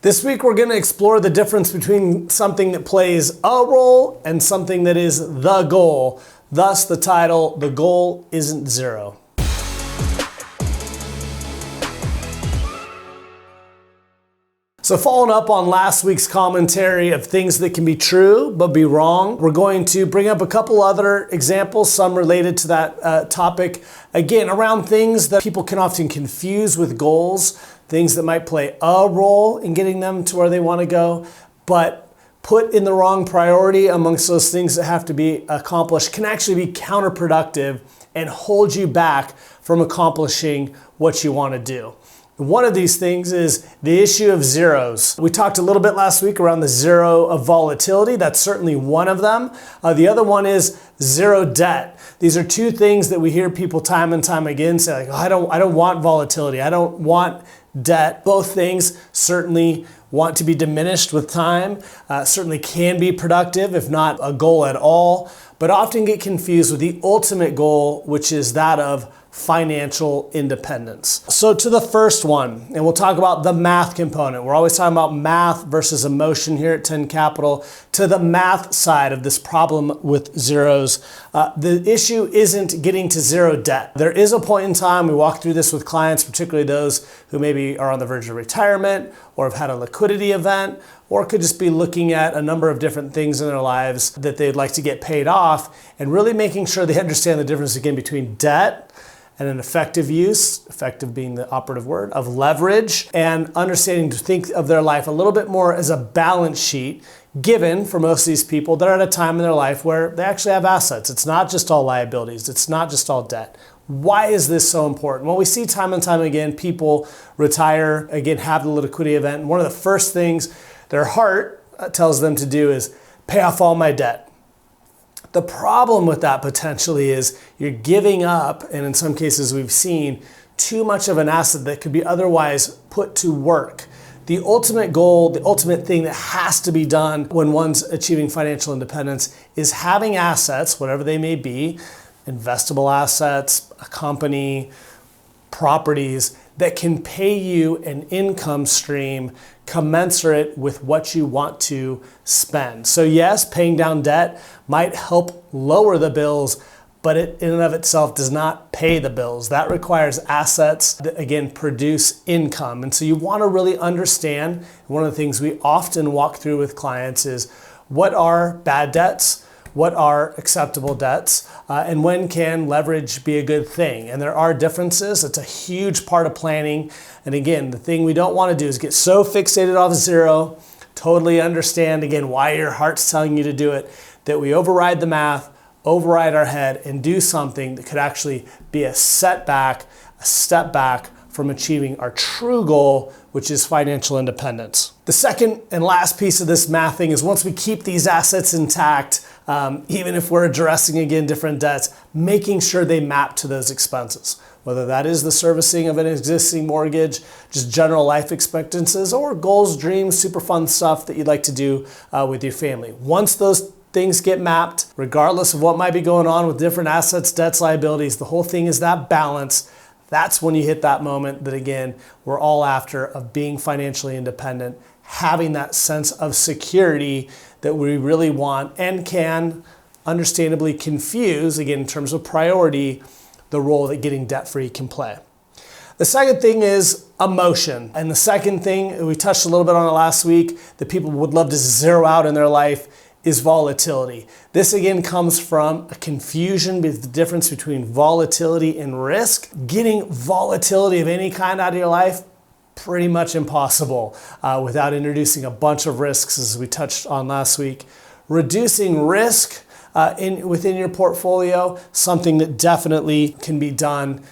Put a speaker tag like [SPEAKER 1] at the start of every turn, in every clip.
[SPEAKER 1] This week we're going to explore the difference between something that plays a role and something that is the goal. Thus the title, The Goal Isn't Zero. So following up on last week's commentary of things that can be true but be wrong, we're going to bring up a couple other examples, some related to that topic. Again, around things that people can often confuse with goals, things that might play a role in getting them to where they want to go, but put in the wrong priority amongst those things that have to be accomplished can actually be counterproductive and hold you back from accomplishing what you want to do. One of these things is the issue of zeros. We talked a little bit last week around the zero of volatility. That's certainly one of them. The other one is zero debt. These are two things that we hear people time and time again say, like, oh, I don't want volatility. I don't want debt. Both things certainly want to be diminished with time, certainly can be productive, if not a goal at all, but often get confused with the ultimate goal, which is that of financial independence. So to the first one, and we'll talk about the math component. We're always talking about math versus emotion here at 10 Capital. To the math side of this problem with zeros, the issue isn't getting to zero debt. There is a point in time, we walk through this with clients, particularly those who maybe are on the verge of retirement or have had a liquidity event, or could just be looking at a number of different things in their lives that they'd like to get paid off, and really making sure they understand the difference again between debt and an effective use, effective being the operative word, of leverage, and understanding to think of their life a little bit more as a balance sheet, given for most of these people that are at a time in their life where they actually have assets. It's not just all liabilities. It's not just all debt. Why is this so important? Well, we see time and time again, people retire, again, have the liquidity event, and one of the first things their heart tells them to do is pay off all my debt. The problem with that potentially is you're giving up, and in some cases we've seen, too much of an asset that could be otherwise put to work. The ultimate goal, the ultimate thing that has to be done when one's achieving financial independence is having assets, whatever they may be, investable assets, a company, properties, that can pay you an income stream commensurate with what you want to spend. So yes, paying down debt might help lower the bills, but it in and of itself does not pay the bills. That requires assets that, again, produce income. And so you want to really understand, one of the things we often walk through with clients is what are bad debts? What are acceptable debts, and when can leverage be a good thing? And there are differences. It's a huge part of planning. And again, the thing we don't want to do is get so fixated off zero, totally understand, again, why your heart's telling you to do it, that we override the math, override our head, and do something that could actually be a setback, a step back from achieving our true goal, which is financial independence. The second and last piece of this math thing is once we keep these assets intact, even if we're addressing, again, different debts, making sure they map to those expenses, whether that is the servicing of an existing mortgage, just general life expectancies, or goals, dreams, super fun stuff that you'd like to do with your family. Once those things get mapped, regardless of what might be going on with different assets, debts, liabilities, the whole thing is that balance. That's when you hit that moment that, again, we're all after, of being financially independent, having that sense of security that we really want, and can understandably confuse, again, in terms of priority, the role that getting debt-free can play. The second thing is emotion. And the second thing, we touched a little bit on it last week, that people would love to zero out in their life, is volatility. This again comes from a confusion with the difference between volatility and risk. Getting volatility of any kind out of your life, pretty much impossible without introducing a bunch of risks, as we touched on last week. Reducing risk within your portfolio, something that definitely can be done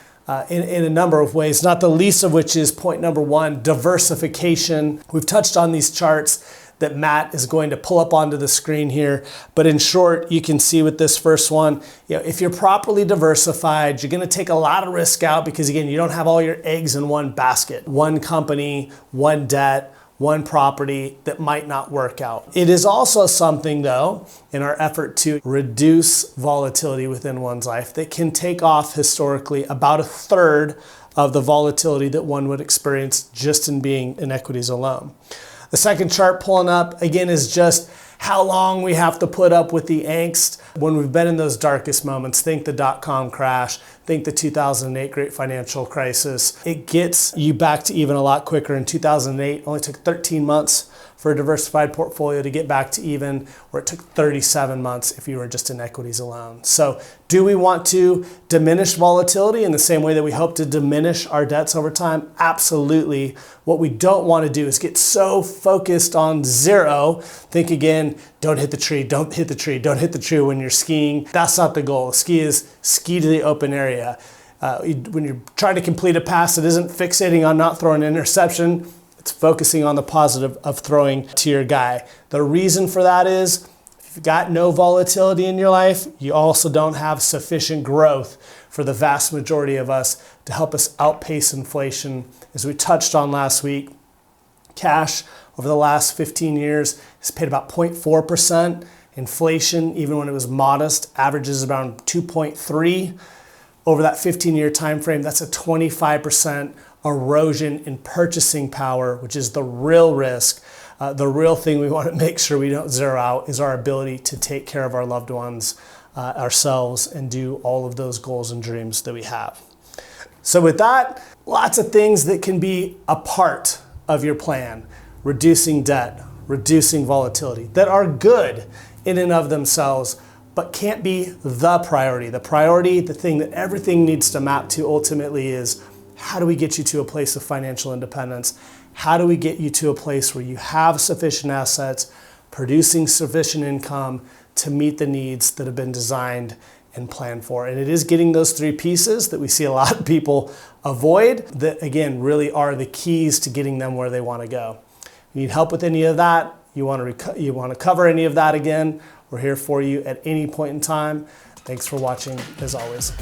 [SPEAKER 1] in a number of ways, not the least of which is point number one, diversification. We've touched on these charts that Matt is going to pull up onto the screen here. But in short, you can see with this first one, if you're properly diversified, you're going to take a lot of risk out because, again, you don't have all your eggs in one basket, one company, one debt, one property that might not work out. It is also something, though, in our effort to reduce volatility within one's life, that can take off historically about a third of the volatility that one would experience just in being in equities alone. The second chart pulling up, again, is just how long we have to put up with the angst when we've been in those darkest moments. Think the dot-com crash, think the 2008 great financial crisis. It gets you back to even a lot quicker. In 2008, only took 13 months for a diversified portfolio to get back to even, or it took 37 months if you were just in equities alone. So do we want to diminish volatility in the same way that we hope to diminish our debts over time? Absolutely. What we don't want to do is get so focused on zero. Think again, don't hit the tree, don't hit the tree, don't hit the tree when you're skiing. That's not the goal. Ski is ski to the open area. When you're trying to complete a pass, it isn't fixating on not throwing an interception. It's focusing on the positive of throwing to your guy. The reason for that is if you've got no volatility in your life, you also don't have sufficient growth for the vast majority of us to help us outpace inflation. As we touched on last week, cash over the last 15 years has paid about 0.4%. Inflation, even when it was modest, averages around 2.3 over that 15-year time frame. That's a 25% erosion in purchasing power, which is the real risk. The real thing we want to make sure we don't zero out is our ability to take care of our loved ones, ourselves, and do all of those goals and dreams that we have. So with that, lots of things that can be a part of your plan. Reducing debt, reducing volatility, that are good in and of themselves, but can't be the priority. The priority, the thing that everything needs to map to ultimately is, how do we get you to a place of financial independence? How do we get you to a place where you have sufficient assets, producing sufficient income to meet the needs that have been designed and planned for? And it is getting those three pieces that we see a lot of people avoid that, again, really are the keys to getting them where they want to go. You need help with any of that, you want to cover any of that again, we're here for you at any point in time. Thanks for watching, as always.